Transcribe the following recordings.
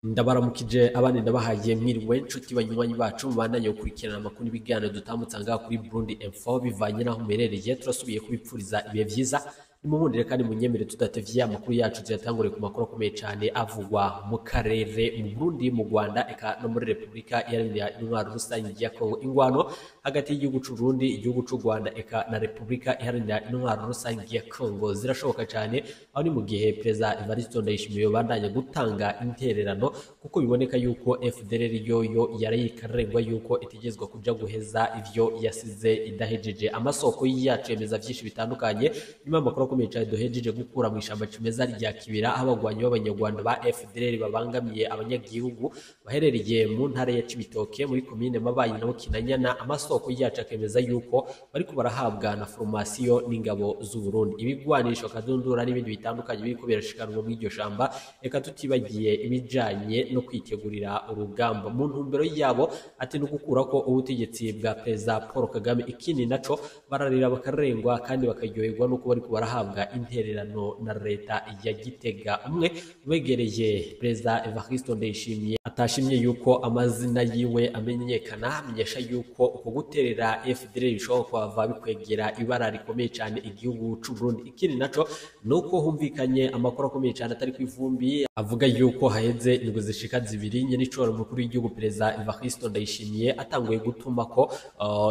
Ndabaramukije abandi ndabahaye mwiriwe nshuti banywanyi bacu mubandanye gukurikirana amakuru n'ibiganiro dutambutsa ngaha kuri Burundi Info bivanye naho muherereye. Turasubiye kubipfuriza ibihe vyiza nimubundire kandi munyemere tudatevye amakuru yacu tuyatangure ku makuru akomeye cyane avugwa mu karere mu Burundi, mu Rwanda eka no muri Republika Iharanira Intwaro Rusange ya Kongo. Ingwano hagati y'igihugu c'u Burundi, igihugu c'u Rwanda eka na Republika Iharanira Intwaro Rusange ya Kongo zirashoboka cyane, aho ni mu gihe Perezida Evariste Ndayishimiye bandanya gutanga intererano kuko biboneka yuko FDLR yoyo yarayikarengwa yuko itegezwa kuja guheza ivyo yasize idahejeje. Amasoko yacu yemeza vyinshi bitandukanye nyuma amakuru akomeye cyane duhejeje gukura mu ishamba cimeza rya Kibira, aho abagwanyi b'abanyarwanda ba FDLR babangamiye abanyagihugu baherereye mu ntara ya Cibitoke muri komine Mabayi na Kinanyana. Amasoko yacu akemeza yuko bariko barahabwa na formation n'ingabo z'u Burundi, ibigwanisho kadundura n'ibindi bitandukanye biriko birashikanwa mu iryo shamba, eka tutibagiye ibijanye no kwitegurira urugamba mu ntumbero yabo ati no gukurako ubutegetsi bwa Perezida Paul Kagame. Ikindi naco bararira bakarengwa kandi bakaryoherwa nuko bariko barahabwa intererano na leta ya Gitega. Umwe wegereye Perezida Evariste Ndayishimiye atashimye yuko amazina yiwe amenyekana, amenyesha yuko uko guterera FDLR bishobora kwava bikwegera ibara rikomeye cyane igihugu c'u Burundi. Ikindi naco nuko humvikanye amakuru akomeye cyane atari kw'ivumbi avuga yuko haheze indwi zishika zibiri nyenicoro mukuru w'igihugu Perezida Evariste Ndayishimiye atanguye gutuma ko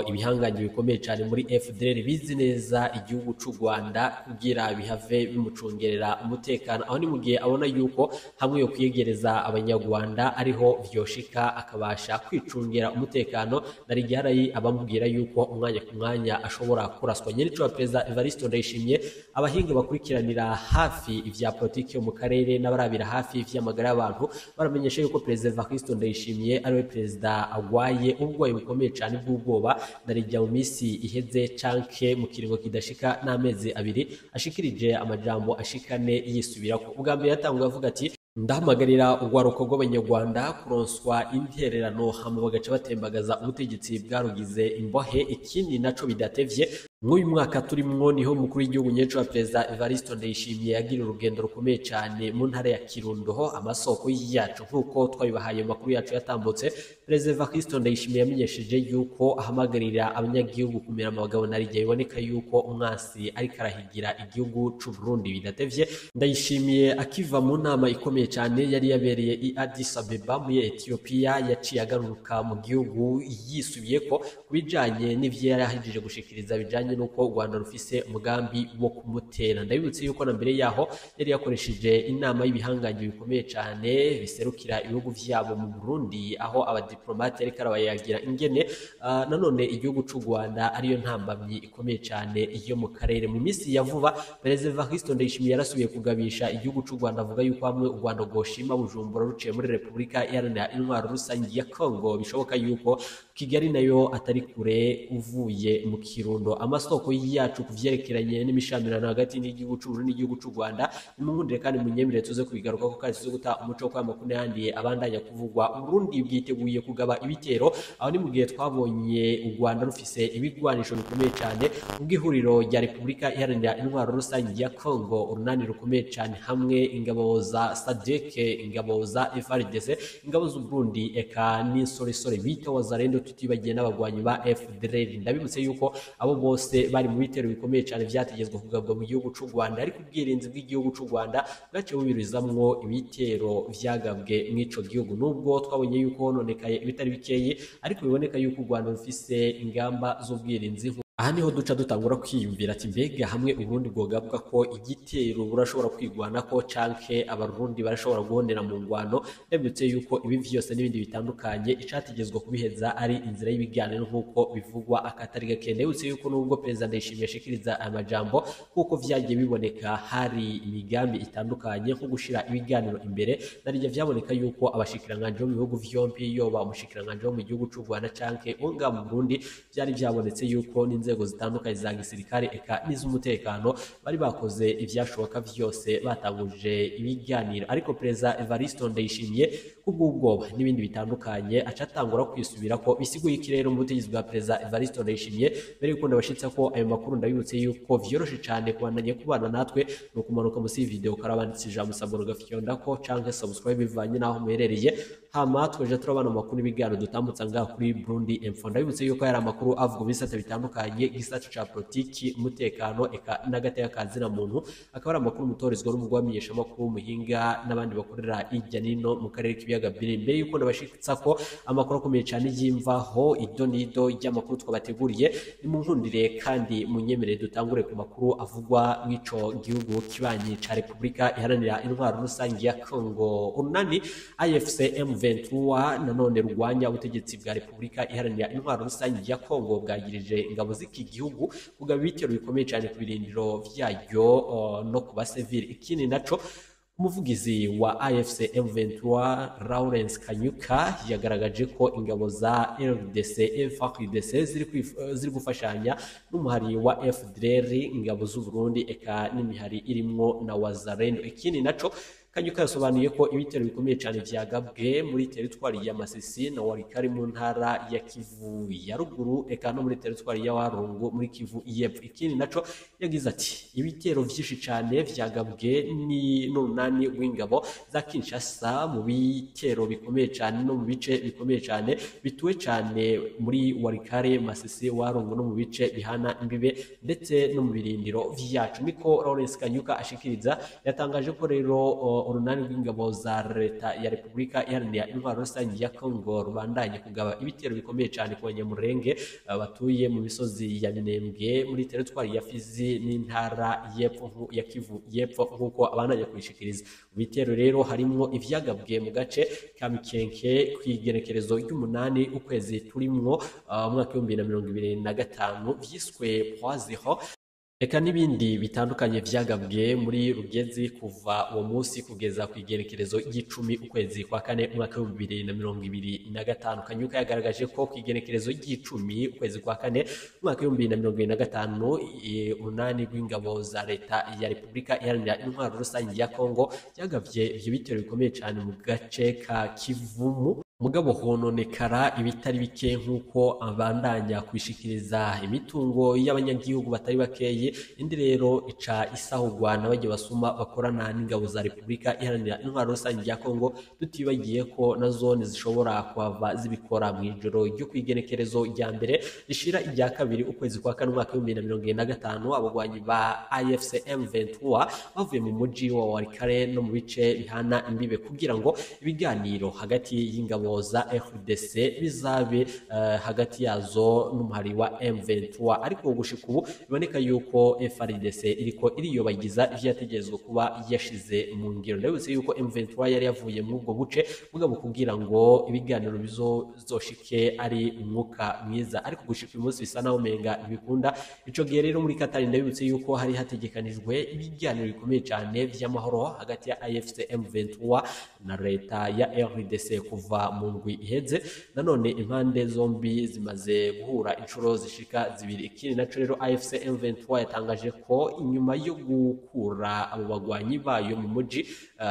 ibihanganye bikomeye cyane muri FDLR bizi neza igihugu c'u Rwanda kugira bihave bimucungerera umutekano, aho ni mu gihe abona yuko hamwe yo kwiyegereza abanyarwanda ariho vyoshika akabasha kwicungera umutekano. Nari giharayi abamubwira yuko umwanya ku mwanya ashobora kuraswa. Nyenicoro Perezida Evariste Ndayishimiye abahinga bakurikiranira hafi ivya politike mu karere n'abarabira hafi vy'amagara y'abantu baramenyesha yuko Perezida Evariste Ndayishimiye ariwe perezida agwaye ubwoye bukomeye cyane bw'ubwoba. Narijya mu misi iheze canke mu kiringo kidashika n'amezi abiri ashikirije amajambo ashikane yisubirako. Ubwa mbere yatanguye avuga ati ndahamagarira urwaruko rw'abanyarwanda kuronswa intererano hama bagaca batembagaza ubutegetsi bwarugize imbohe. Ikindi naco bidatevye mw'uyu mwaka turimwo niho mukuru w'igihugu nyeco wa Perezida Evariste Ndayishimiye yagira urugendo rukomeye cyane mu ntara ya Kirundo. Amasoko yacu nk'uko twabibahaye mu makuru yacu yatambutse, Perezida Evariste Ndayishimiye yamenyesheje yuko ahamagarira abanyagihugu kumera amabagabo narijya biboneka yuko umwasi ariko arahigira igihugu c'u Burundi. Bidatevye Ndayishimiye akiva mu nama ikomeye cyane yari yabereye i Addis Abeba muri Ethiopia, yaciye agaruka mu gihugu yisubiyeko kubijanye n'ivyo yari ahejije gushikiriza bijanye nuko u Rwanda rufise umugambi wo kumutera. Ndabibutse yuko na mbere yaho yari yakoresheje inama y'ibihanganye bikomeye cyane biserukira ibihugu vyabo mu Burundi, aho abadiplomate ariko arabayagira ingene nanone igihugu c'u Rwanda ariyo ntambamyi ikomeye cyane iyo mu karere. Mu misi ya vuba Perezida Evariste Ndayishimiye yarasubiye kugabisha igihugu c'u Rwanda avuga yuko hamwe u Rwanda goshima Bujumbura ruciye muri Republika Iharanira Intwaro Rusange ya Kongo bishoboka yuko Kigali nayo atari kure uvuye mu Kirundo. Amasoko yacu kuvyerekeranye n'imishamirano hagati n'igihugu c'u Burundi n'igihugu c'u Rwanda nimumundire kandi munyemere tuze kubigaruka ko kandi tuze guta umuco kwa makuru yandiye abandanya kuvugwa. Burundi bwiteguye kugaba ibitero, aho ni mu gihe twabonye u Rwanda rufise ibigwanisho bikomeye cyane ubw'ihuriro rya Republika Iharanira Intwaro Rusange ya Kongo, urunani rukomeye cyane hamwe ingabo za SADC, ingabo za FARDC, ingabo z'u Burundi eka n'insoresore bita wazarendo tutibagiye n'abagwanyi ba FDLR. Ndabibutse yuko abo bose bari mu bitero bikomeye cyane vyategezwe kugabwa mu gihugu c'u Rwanda, ariko ubwirinzi bw'igihugu c'u Rwanda bwaciye bubirizamwo ibitero vyagabwe mw'ico gihugu. Nubwo twabonye yuko hononekaye ibitari bikeye, ariko biboneka yuko u Rwanda rufise ingamba z'ubwirinzi. Aha niho duca dutangura kwiyumvira ati mbega hamwe Uburundi bwogavuga ko igitero burashobora kwigwana ko canke abarundi barashobora guhonera mu ngwano. Ndabibutse yuko ibi vyose n'ibindi bitandukanye icategezwa kubiheza ari inzira y'ibiganiro nk'uko bivugwa akatari gake. Ndabibutse yuko nubwo Perezida Ndayishimiye ashikiriza amajambo kuko vyagiye biboneka hari imigambi itandukanye nko gushira ibiganiro imbere, narijya vyaboneka yuko abashikiranganje mu bihugu vyompi yoba umushikiranganje wo mu gihugu c'u Rwanda canke unga mu Burundi vyari vyabonetse yuko inzego zitandukanye za gisirikare eka n'iz'umutekano bari bakoze ivyashoboka vyose batanguje ibiganiro, ariko Perezida Evariste Ndayishimiye kubw'ubwoba n'ibindi bitandukanye aca atangura kwisubira ko bisiguye iki rero mu butegetsi bwa Perezida Evariste Ndayishimiye. Mbere yuko ndabashitsa ko ayo makuru ndabibutse yuko vyoroshe cyane kubandanya kubana natwe no kumanuka musi video karabanditse ijambo saboro gafyonda ko canke subscribe bivanye naho muherereye, hama tweje turabana makuru ibiganiro dutambutsa ngaha kuri Burundi Info. Ndabibutse yuko yari amakuru avuga bisata bitandukanye, gisata ca politiki, umutekano eka n'agateka kazina muntu, akaba ari amakuru mutorezwa n'umugwamisha makuru muhinga n'abandi bakorera irya nino mu karere k'ibiyaga binini. Mbere yuko ndabashitsa ko amakuru akomeye cyane y'imvaho idonido y'amakuru twabateguriye, nimunkundire kandi munyemerere dutangure ku makuru avugwa mw'ico gihugu kibanyi ca Republika Iharanira Intwaro Rusangi ya Kongo. Urunani AFC M23 nanone rwanya ubutegetsi bwa Republika Iharanira Intwaro Rusangi ya Kongo bwagirije ingabo z'iki gihugu kugaba ibitero bikomeye cyane ku birindiro vyayo no ku basivili. Ikindi naco umuvugizi wa AFC M23 Lawrence Kanyuka yagaragaje ko ingabo za RDC FARDC ziri gufashanya n'umuhari wa FDLR, ingabo z'u Burundi eka n'imihari irimwo na Wazalendo. Ikindi naco Kanyuka yasobanuye ko ibitero bikomeye cyane vyagabwe muri teritwari ya Masisi na Walikari mu ntara ya Kivu ya ruguru eka no muri teritwari ya Warungu muri Kivu y'epfo. Ikindi naco yagize ati ibitero vyinshi cyane vyagabwe n'urunani rw'ingabo za Kinshasa mu bitero bikomeye cyane no mu bice bikomeye cyane bituwe cyane muri Walikari, Masisi, Warungu no mu bice bihana imbibe ndetse no mu birindiro vyacu. Niko Lawrence Kanyuka ashikiriza. Yatangaje ko rero urunani rw'ingabo za leta ya Republika Iharanira Intwaro Rusangi ya Kongo rubandanye kugaba ibitero bikomeye cyane ku banyamurenge batuye mu misozi ya Minembwe muri teritwari ya Fizi n'intara y'epfo ya Kivu y'epfo nk'uko abandanye kwishikiriza. Ibitero rero harimwo ivyagabwe mu gace ka Mikenke kw'igenekerezo ry'umunani ukwezi turimwo mwaka 2025 vyiswe Poiziho eka n'ibindi bitandukanye vyagabwe muri Rugezi kuva uwo munsi kugeza ku igenekerezo y'icumi ukwezi kwa kane umwaka 2025. Kanyuka yagaragaje ko ku igenekerezo y'icumi ukwezi kwa kane umwaka 2025 urunani rw'ingabo za leta ya Republika Iharanira Intwaro Rusangi ya Kongo yagavye ivyo bitero bikomeye cyane mu gace ka Kivumu. Mugabo hononekara ibitari bike nk'uko abandanya kwishikiriza imitungo y'abanyagihugu batari bakeye. Indi rero ica isahugwa n'abagiye basuma bakorana n'ingabo za Republika Iharanira Intwaro Rusangi ya Kongo, tutibagiye ko na zone zishobora kwava zibikora mu ijoro ryo kwigenekerezo rya mbere rishira irya kabiri ukwezi kwa kane umwaka 2025. Abagwanyi ba AFC M23 bavuye mu muji wa Walikare no mu bice bihana imbibe kugira ngo ibiganiro hagati y'ingabo za FDC bizabe hagati yazo n'umuhari wa M23, ariko gushika ubu biboneka yuko FARDC iriko iriyobagiza ivyategezwe kuba yashize mu ngiro. Ndabutse yuko M23 yari yavuye mu ubwo buce mugabo kugira ngo ibiganiro bizoshike ari umwuka mwiza, ariko gushika uyu munsi bisa naho menga ibikunda. Ico gihe rero muri Katari ndabutse yuko hari hategekanijwe ibiganiro bikomeye cyane vy'amahoro hagati ya AFC M23 na leta ya RDC kuva mu ndwi iheze. Nanone impande zombi zimaze guhura inshuro zishika zibiri. Ikindi naco rero AFC M23 yatangaje ko inyuma yo gukura abo bagwanyi bayo mu muji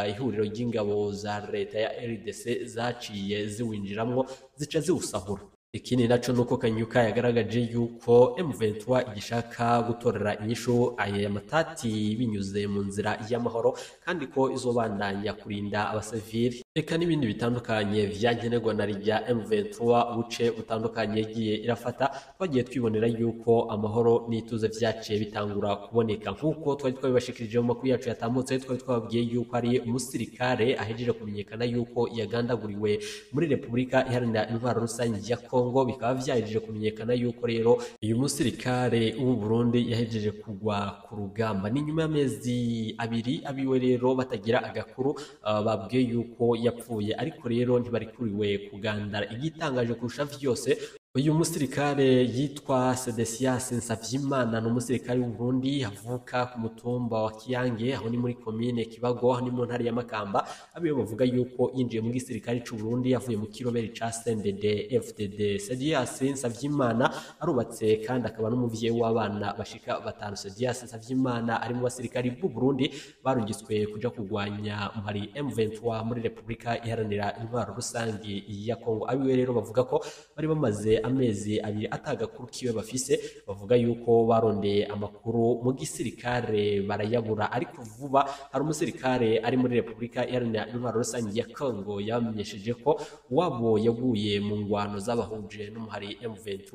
ihuriro ry'ingabo za leta ya RDC zaciye ziwinjiramwo zica ziwusahura. Ikindi naco nuko Kanyuka yagaragaje yuko M23 igishaka gutorera inyishu aya matati binyuze mu nzira y'amahoro kandi ko izobandanya kurinda abasivili eka n'ibindi bitandukanye vyankenerwa na rya M23 buce butandukanye yagiye irafata. Twagiye twibonera yuko amahoro n'ituze vyaciye bitangura kuboneka nk'uko twari twabibashikirije mu makuru yacu yatambutse. Twari twababwiye yuko ari umusirikare ahejeje kumenyekana yuko yagandaguriwe muri Republika Iharanira Intwaro Rusangi ya Kongo. Bikaba vyahejeje kumenyekana yuko rero uyu musirikare w'u Burundi yahejeje kugwa ku rugamba. Ni nyuma y'amezi abiri abiwe rero batagira agakuru babwiye yuko yapfuye, ariko rero ntibarikuriwe kugandara. Igitangaje kurusha vyose uyu musirikare yitwa Sedesias Nsavyimana ni umusirikare w'u Burundi avuka ku mutumba wa Kiyange aho ni muri komine Kibago aho ni mu ntara ya Makamba abiyo bavuga yuko yinjiye mu gisirikare cy'u Burundi yavuye mu kiroberi ca CNDD FDD. Sedesias Nsavyimana arubatse kandi akaba n'umuvyeyi w'abana bashika batanu. Sedesias Nsavyimana ari mu basirikare b'u Burundi barungitswe kuja kurwanya muri M23 muri Republika Iharanira Intwaro Rusangi ya Kongo. Abiwe rero bavuga ko bari bamaze amezi abiri atagakuru kiwe bafise, bavuga yuko barondeye amakuru mu gisirikare barayabura, ariko vuba hari umusirikare ari muri Republika Iharanira Intwaro Rusangi ya Kongo yamenyesheje ko wabo yaguye mu ngwano z'abahuje n'umuhari M23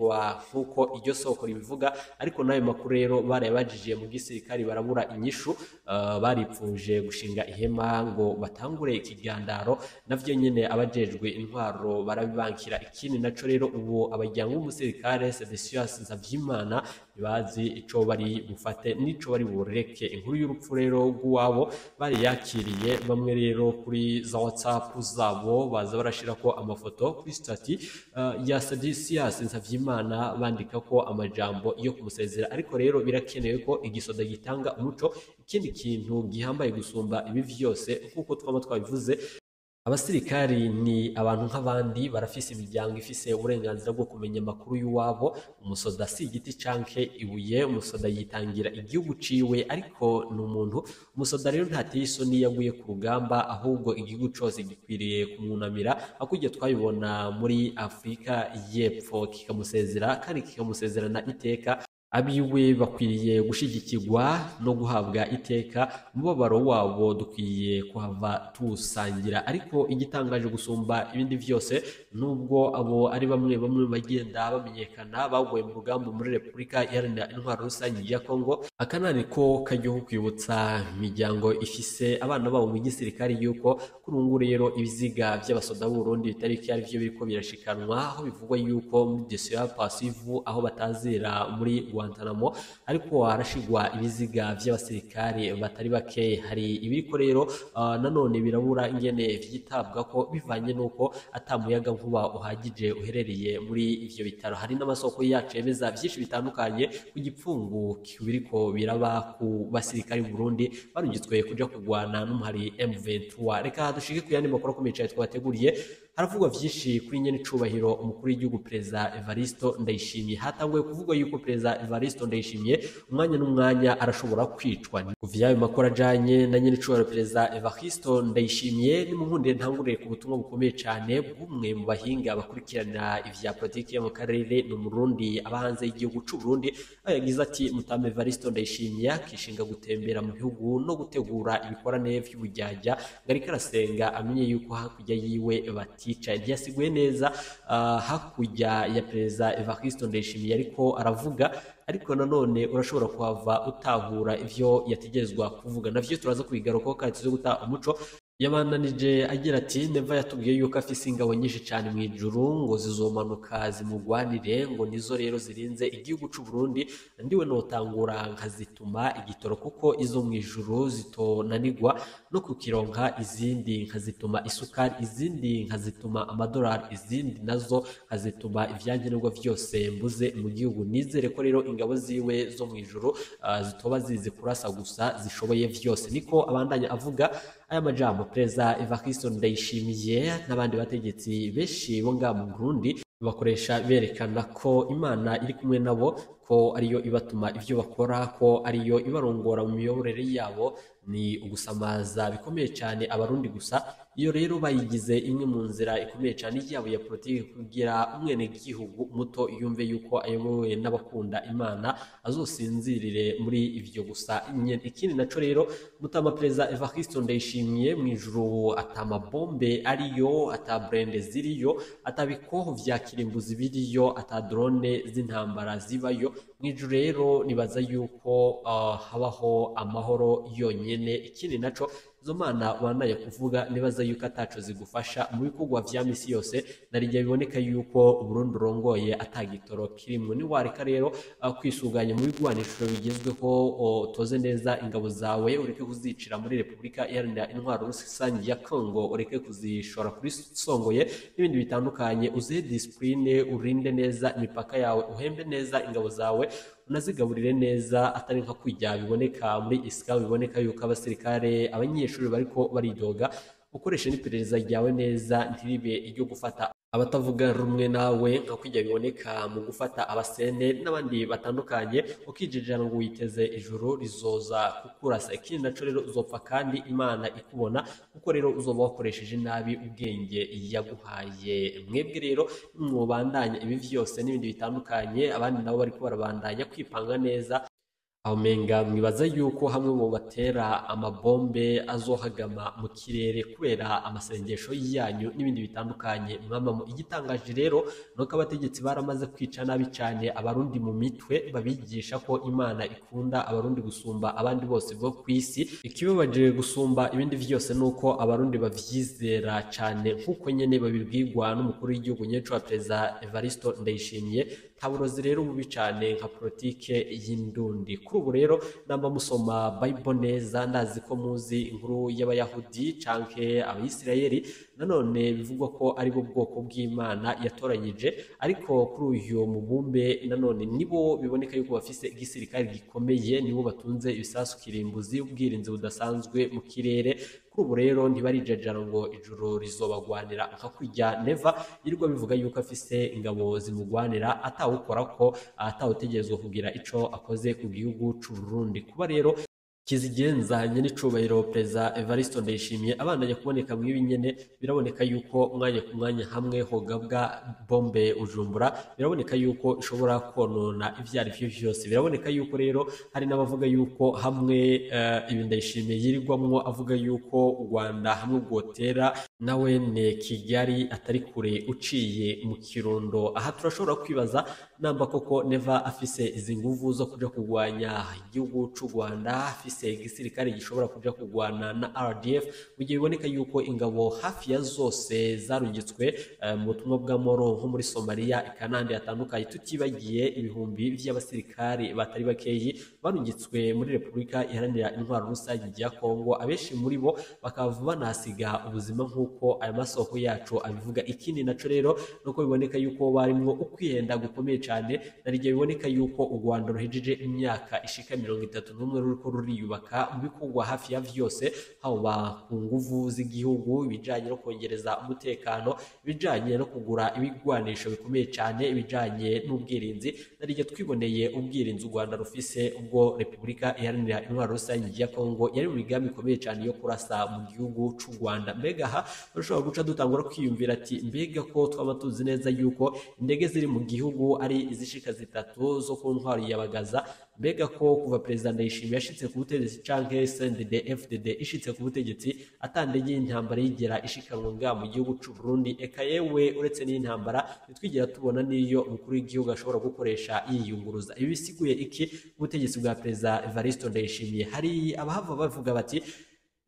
nkuko iryo soko ribivuga. Ariko nayo makuru rero barayabajije mu gisirikare barabura inyishu, baripfuje gushinga ihema ngo batangure ikigandaro, navyo nyene abajejwe intwaro barabibankira. Ikindi naco rero ubu abajyango b'umusirikare Sedesias Nsavyimana ntibazi ico bari bufate n'ico bari bureke. Inkuru y'urupfu rero rw'uwabo bari yakiriye, bamwe rero kuri za WhatsApp zabo baza barashira ko amafoto kuri stati ya Sedesias Nsavyimana bandika ko amajambo yo kumusezera. Ariko rero birakenewe ko igisoda gitanga umuco. Ikindi kintu gihambaye gusumba ibi vyose nkuko twaba twabivuze, abasirikari ni abantu nk'abandi, barafise imiryango ifise uburenganzira bwo kumenya amakuru y'uwabo. Umusoda si igiti canke ibuye, umusoda yitangira igihugu ciwe, ariko ni umuntu. Umusoda rero ntateye isoni yaguye ku rugamba, ahubwo igihugu cose gikwiriye kumwunamira akujya twabibona muri Afrika y'Epfo kikamusezera kandi kikamusezerana iteka. Abiwe bakwiriye gushigikirwa no guhabwa iteka, umubabaro wabo dukwiye kuhava tusangira. Ariko igitangaje gusumba ibindi vyose, nubwo abo ari bamwe bagenda bamenyekana baguye mu rugamba muri Republika Iharanira Intwaro Rusangi ya Kongo, akanani ko kajyaho kwibutsa imiryango ifise abana babo mu gisirikare yuko kurungu rero ibiziga by'abasoda b'u Burundi bitariki ari byo biriko birashikanwa, aho bivugwa yuko muri Desert Pacifique aho batazira muri Guantanamo ariko harashigwa ibiziga by'abasirikare batari bake. Hari ibiriko rero nanone birabura ingene vyitabwa ko bivanye nuko atamuyaga nkuba uhagije uherereye muri ivyo bitaro. Hari n'amasoko yacu yemeza byinshi bitandukanye ku gipfungu biriko biraba ku basirikare b'u Burundi barungitswe kuja kugwana n'umuhari M23. Reka dushike ku yandi makuru akomeye cyane twabateguriye. Haravugwa vyinshi kuri nyene icubahiro umukuru w'igihugu Perezida Evaristo Ndayishimiye. Hatanguye kuvugwa yuko Perezida Evaristo Ndayishimiye umwanya n'umwanya arashobora kwicwa. Kuvyayo makuru ajanye na nyene icubahiro Perezida Evaristo Ndayishimiye, ni munkundire ntangurire ku butumwa bukomeye cyane bw'umwe mu bahinga bakurikirana ivya politiki yo mu karere no mu Burundi aba hanze y'igihugu c'u Burundi. Yagize ati Mutama Evaristo Ndayishimiye akishinga gutembera mu bihugu no gutegura ibikorane vy'ubujyajya, ngariko arasenga amenye yuko hakurya yiwe batica. Ryasiguye neza hakurya ya Perezida Evaristo Ndayishimiye ariko aravuga, ariko nanone urashobora kuhava utahura ivyo yategezwa kuvuga. Navyo turaza kubigarukaho kandi tuzo guta umuco. Yabandanije agira ati Neva yatubwiye yuko afise ingabo nyinshi cyane mu ijuru ngo zizomanuka zimugwanire, ngo nizo rero zirinze igihugu c'u Burundi. Ndiwe notangura nkazituma igitoro kuko izo mu ijuru zitonanigwa no kukironka, izindi nkazituma isukari, izindi nkazituma amadolari, izindi nazo nkazituma ivyankenerwa vyose mbuze mu gihugu. Nizere ko rero ingabo ziwe zo mu ijuru zitoba zizi kurasa gusa, zishoboye vyose. Niko abandanya avuga aya majambo. Perezida Evaristo Ndayishimiye n'abandi bategetsi benshi bo ngaha mu Burundi bakoresha berekana ko Imana iri kumwe nabo, ko ariyo ibatuma ivyo bakora, ko ariyo ibarongora mu miyoborere yabo. Ni ugusamaza bikomeye cyane abarundi gusa. Iyo rero bayigize imwe mu nzira ikomeye cyane yabo ya politiki kugira umwene gihugu muto yumve yuko ayobowe n'abakunda Imana azosinzirire muri ivyo gusa. Ikindi naco rero Mutama Perezida Evaristo Ndayishimiye mu ijuru atama bombe ariyo, ata brende ziriyo, atabikoho vya kirimbuzi biriyo, ata drone z'intambara zibayo. mw'ijuru rero nibaza yuko habaho amahoro yonyene. Ikindi naco izo mana wanaye kuvuga nibaza yuko ataco zigufasha mu bikorwa vya misi yose, narijya biboneka yuko Burundi urongoye atagitoro kirimwe. Ni wareka rero kwisuganya mu bigwanisho bigezweho, toze neza ingabo zawe, ureke kuzicira muri Repubulika Iharanira Intwaro Rusangi ya Kongo, ureke kuzishora kuri songoye n'ibindi bitandukanye. Uzihe discipline, urinde neza imipaka yawe, uhembe neza ingabo zawe, unazigaburire neza, atari nka kujya biboneka muri isika, biboneka yuko abasirikare abanyeshuri bariko baridoga. Ukoreshe n'iperereza ryawe neza, ntiribe iryo gufata abatavuga rumwe nawe nka kujya biboneka mu gufata abasene n'abandi batandukanye, ukijejana ngo witeze ijuru rizoza kukurasa. Ikindi naco rero uzopfa kandi Imana ikubona, kuko rero uzoba wakoresheje nabi ubwenge yaguhaye. Mwebwe rero mwobandanya ibi vyose n'ibindi bitandukanye, abandi nabo bariko barabandanya kwipanga neza, aho menga mwibaza yuko hamwe mu batera amabombe azohagama mu kirere kubera amasengesho yanyu n'ibindi bitandukanye mwamamo. Igitangaje rero nuko abategetsi baramaze kwica nabi cyane abarundi mu mitwe, babigisha ko Imana ikunda abarundi gusumba abandi bose bo kwisi. Ikibabaje gusumba ibindi vyose nuko abarundi bavyizera cyane, nkuko nyene babibwirwa n'umukuru w'igihugu nyeco wa Perezida Evariste Ndayishimiye. Taburozi rero bubi cyane nka politike y'indundi. Kuri ubu rero namba musoma Bible neza, ndazi ko muzi inkuru y'abayahudi canke abayisirayeli, nanone bivugwa ko ari bo bwoko bw'Imana yatoranyije, ariko kuri uyu mubumbe nanone nibo biboneka yuko bafise igisirikare gikomeye, nibo batunze ibisasu kirimbuzi, ubwirinzi budasanzwe mu kirere. Kuri ubu rero ntibarijajara ngo ijuru rizobagwanira nka kujya Neva yirirwa bivuga yuko afise ingabo zimugwanira, atawukora ko atawutegerezwa kugira ico akoze ku gihugu c'u Burundi. Kuba rero kizigenzanye n'icubahiro Perezida Evariste Ndayishimiye abandanya kuboneka mw'ibi nyene, biraboneka yuko umwanya ku mwanya hamwe hogabwa bombe Ujumbura, biraboneka yuko ishobora konona ivyo ari vyo vyose. Biraboneka yuko rero hari n'abavuga yuko hamwe ibi Ndayishimiye yirirwamwo avuga yuko u Rwanda hamwe bwotera nawe ne Kigali atari kure uciye mu Kirundo. Aha turashobora kwibaza namba koko Neva afise izi nguvu zo kuja kugwanya igihugu c'u Rwanda, afise igisirikare gishobora kuja kugwana na RDF, mu gihe biboneka yuko ingabo hafi ya zose zarungitswe mu butumwa bw'amahoro nko muri Somalia, ikanandi hatandukanye, tutibagiye ibihumbi vy'abasirikare batari bakeyi barungitswe muri Repubulika Iharanira Intwaro Rusangi ya Kongo. Abenshi muri bo bakaba banasiga ubuzima nk'uko aya masoko yacu abivuga. Ikindi naco rero nuko biboneka yuko barimwo ukwihenda gukomeye cyane, narijye biboneka yuko u Rwanda ruhejeje imyaka ishika 31 ruriko ruriyubaka mu bikorwa hafi ya vyose, haba ku nguvu z'igihugu, ibijanye no kongereza umutekano, ibijanye no kugura ibigwanisho bikomeye cyane, ibijanye n'ubwirinzi. Narijye twiboneye ubwirinzi u Rwanda rufise ubwo Repubulika Iharanira Intwaro Rusangi ya Kongo yari mu migambi ikomeye cyane yo kurasa mu gihugu c'u Rwanda. Mbega aha turashobora guca dutangura kwiyumvira ati mbega ko twaba tuzi neza yuko indege ziri mu gihugu ari izishika zitatu zo ku ntwaro yabagaza, mbega ko kuva Perezida Ndayishimiye yashitse ku butegetsi canke CNDD FDD ishitse ku butegetsi atandege y'intambara yigera ishikanwa nga mu gihugu c'u Burundi. Eka yewe uretse n'intambara nitwigira tubona niyo umukuru w'igihugu ashobora gukoresha yiyunguruza. Ibi bisiguye iki ubutegetsi bwa Perezida Evariste Ndayishimiye? Hari abahava bavuga bati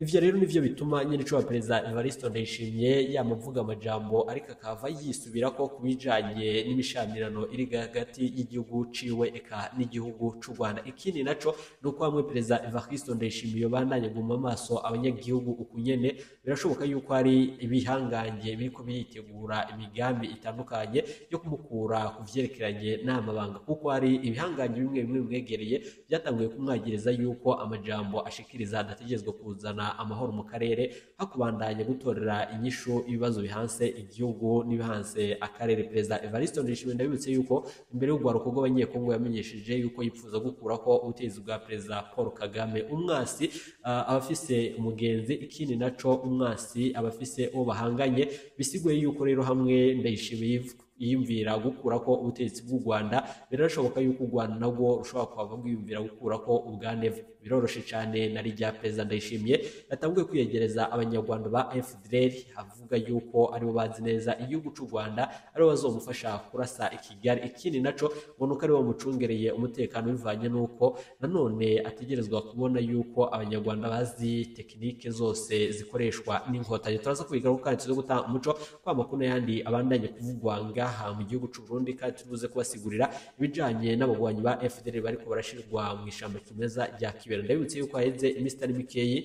ivyo rero nivyo bituma nyene cyo Perezida Evariste Ndayishimiye yamuvuga amajambo ariko akava yisubira ko kubijanye n'imishamirano iri hagati y'igihugu ciwe eka n'igihugu c'u Rwanda. Ikindi naco nuko hamwe Perezida Evariste Ndayishimiye bandanye guma amaso abanyagihugu ukunyene, birashoboka yuko ari ibihangange biriko biritegura imigambi itandukanye yo kumukura kuvyerekeranye n'amabanga, kuko ari ibihangange bimwe bimwe bimwegereye byatanguye kumwagiriza yuko amajambo ashikiriza adategezwe kuzana amahoro mu karere, hakubandanya gutorera inyishu ibibazo bihanse igihugu n'ibihanse akarere. Perezida Evariste Ndayishimiye ndabibutse yuko imbere y'urwaruko rw'abanyekongo yamenyesheje yuko yipfuza gukurako ubutegetsi bwa Perezida Paul Kagame. Umwasi abafise umugenzi, ikindi naco umwasi abafise uwo bahanganye, bisiguye yuko rero hamwe Ndayishimiye yiyumvira gukurako ubutegetsi bw'u Rwanda, birashoboka yuko u Rwanda nabwo rushobora kuhava bwiyumvira gukurako ubwa Neva. biroroshe cyane na rya Perezida Ndayishimiye yatanguye kwiyegereza abanyarwanda ba FDLR avuga yuko aribo bazi neza igihugu cy'u Rwanda aribo bazomufasha kurasa Kigali. Ikindi naco ngo nuko aribo mucungereye umutekano bivanye nuko nanone ategerezwa kubona yuko abanyarwanda bazi tekinike zose zikoreshwa n'inkotanyi. Turaza kubigaruka kandi tuzo gutanga umuco kwa makuru yandi abandanye kuvugwa ngaha mu gihugu cy'u Burundi, kandi tuvuze kubasigurira ibijanye n'abagwanyi ba FDLR bariko barashirwa mu ishamba kimeza rya Kibera. Ndabibutse yuko haheze iminsi itari mikeyi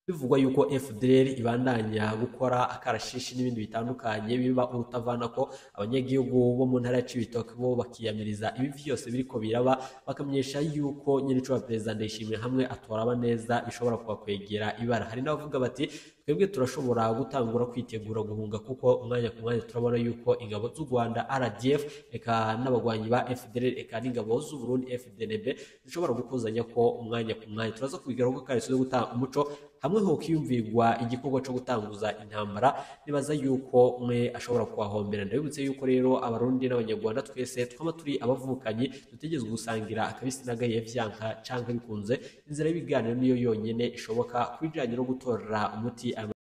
bivugwa yuko FDLR ibandanya gukora akarashishi n'ibindi bitandukanye biba urutavana ko abanyagihugu bo mu ntara ya Cibitoke bo bakiyamiriza ibi vyose biriko biraba, bakamenyesha yuko nyirico wa Perezida Ndayishimiye hamwe atoraba neza bishobora kubakwegera ibara. Hari n'abavuga bati twebwe turashobora gutangura kwitegura guhunga kuko umwanya ku mwanya turabona yuko ingabo z'u Rwanda RDF eka n'abagwanyi ba FDLR eka n'ingabo z'u Burundi FDNB zishobora gukozanya ko umwanya ku mwanya. Turaza kubigaruka kandi tuzo gutanga umuco hamwe ho kiyumvirwa igikorwa cyo gutanguza intambara, nibaza yuko umwe ashobora kuhahombera. Ndabibutse yuko rero abarundi n'abanyarwanda twese twama turi abavukanyi dutegezwe gusangira akabisi n'agahiye vyanka canke bikunze inzira y'ibiganiro niyo yonyene ishoboka kwijanye no gutorera umuti